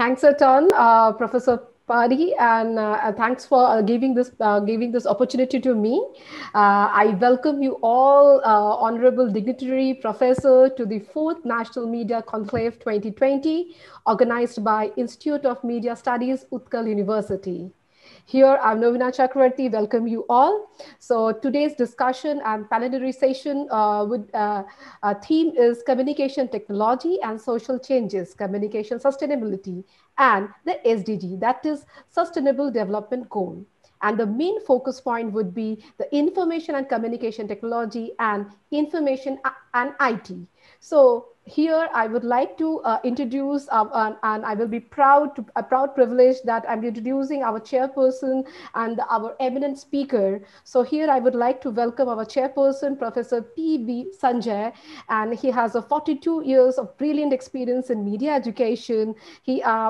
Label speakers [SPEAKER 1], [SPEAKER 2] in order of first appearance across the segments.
[SPEAKER 1] Thanks a ton, Professor Pari, and thanks for giving this opportunity to me. I welcome you all, honorable dignitary professor, to the fourth National Media Conclave 2020, organized by Institute of Media Studies, Utkal University. Here, I'm Novina Chakravarti. Welcome you all. So today's discussion and plenary session would theme is communication technology and social changes, communication sustainability, and the SDG, that is Sustainable Development Goal. And the main focus point would be the information and communication technology and information and IT. So here I would like to introduce, and I will be a proud privilege that I'm introducing our chairperson and our eminent speaker. So here I would like to welcome our chairperson, Professor P.B. Sanjay, and he has a 42 years of brilliant experience in media education.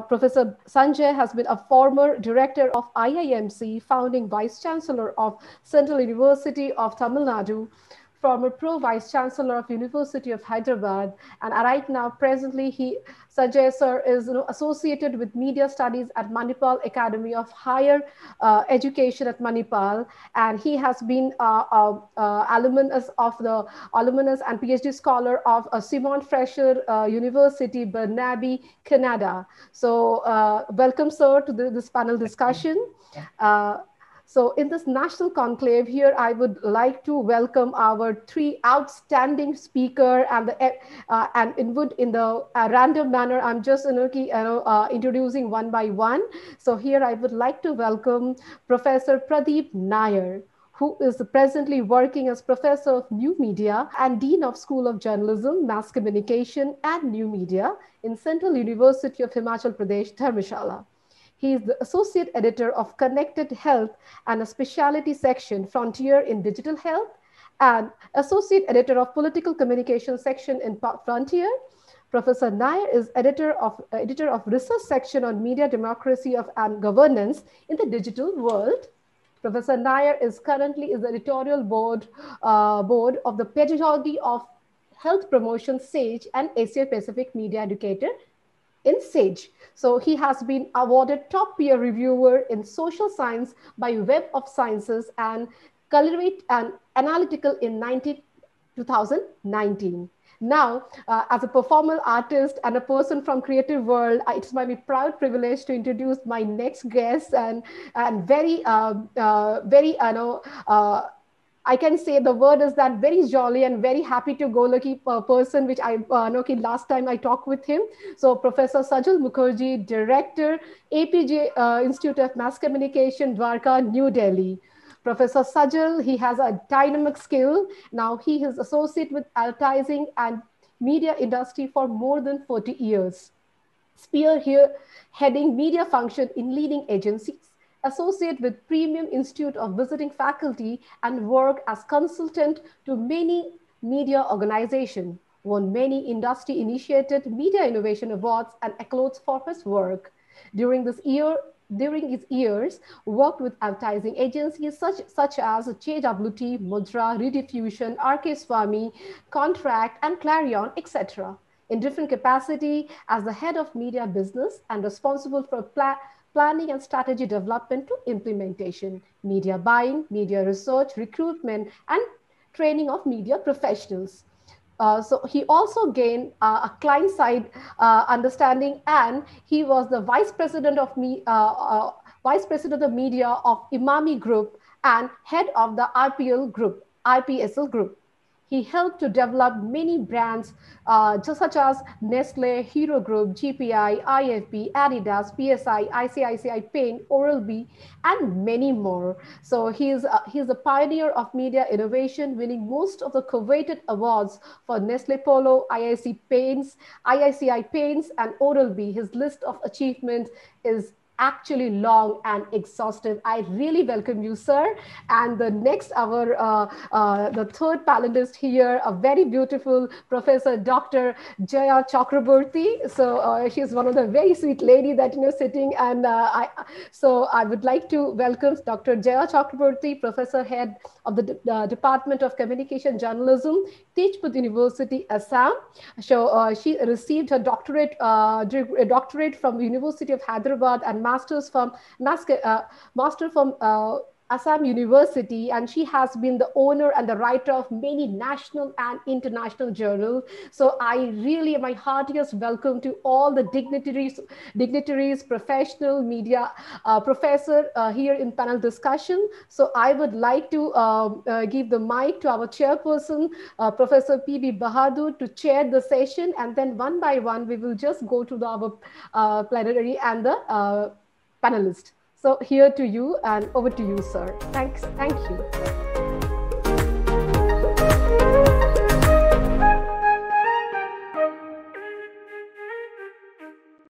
[SPEAKER 1] Professor Sanjay has been a former director of IIMC, founding vice chancellor of Central University of Tamil Nadu, former pro vice chancellor of University of Hyderabad, and right now presently Sanjay sir is associated with media studies at Manipal Academy of Higher Education at Manipal, and he has been alumnus and PhD scholar of Simon Fraser University, Burnaby, Canada. So welcome, sir, to this panel discussion. So in this national conclave here, I would like to welcome our three outstanding speaker and in the random manner, I'm just introducing one by one. So here I would like to welcome Professor Pradeep Nair, who is presently working as Professor of New Media and Dean of School of Journalism, Mass Communication and New Media in Central University of Himachal Pradesh, Dharmshala. He is the Associate Editor of Connected Health and a Specialty Section, Frontier in Digital Health, and Associate Editor of Political Communication Section in Frontier. Professor Nair is editor of Research Section on Media Democracy and Governance in the Digital World. Professor Nair is currently the editorial board of the Pedagogy of Health Promotion SAGE and Asia Pacific Media Educator in SAGE. So he has been awarded top peer reviewer in social science by Web of Sciences and Colorate and Analytical in 2019. Now, as a performer artist and a person from creative world, it's my proud privilege to introduce my next guest and very, I can say the word is that very jolly and very happy to go lucky person, which I know last time I talked with him. So Professor Sajal Mukherjee, Director, APJ Institute of Mass Communication, Dwarka, New Delhi. Professor Sajal, he has a dynamic skill. Now he is associate with advertising and media industry for more than 40 years. Spear here heading media function in leading agencies, associate with Premium Institute of Visiting Faculty, and work as consultant to many media organizations, won many industry-initiated media innovation awards and accolades for his work. During his years, worked with advertising agencies such as JWT, Mudra, Rediffusion, RK Swami, Contract, and Clarion, etc. In different capacity as the head of media business and responsible for planning and strategy development to implementation, media buying, media research, recruitment, and training of media professionals. So he also gained a client side understanding, and he was the vice president of media of Imami Group and head of the IPSL Group. He helped to develop many brands just such as Nestle, Hero Group, GPI, IFB, Adidas, PSI, ICICI Paint, Oral-B, and many more. So he's a pioneer of media innovation, winning most of the coveted awards for Nestle Polo, IICI Paints, and Oral-B. His list of achievements is actually long and exhaustive. I really welcome you, sir. And the next, the third panelist here, a very beautiful Professor Dr. Jaya Chakraborty. So she's one of the very sweet lady that sitting, and so I would like to welcome Dr. Jaya Chakraborty, Professor Head of the Department of Communication Journalism, Tejpur University, Assam. So she received her doctorate from University of Hyderabad and master from Assam University, and she has been the owner and the writer of many national and international journals. So I really, my heartiest welcome to all the dignitaries, professional media professor here in panel discussion. So I would like to give the mic to our chairperson, Professor P.B. Bahadur, to chair the session, and then one by one we will just go to our plenary and the panelists. So here to you and over to you, sir. Thanks. Thank you.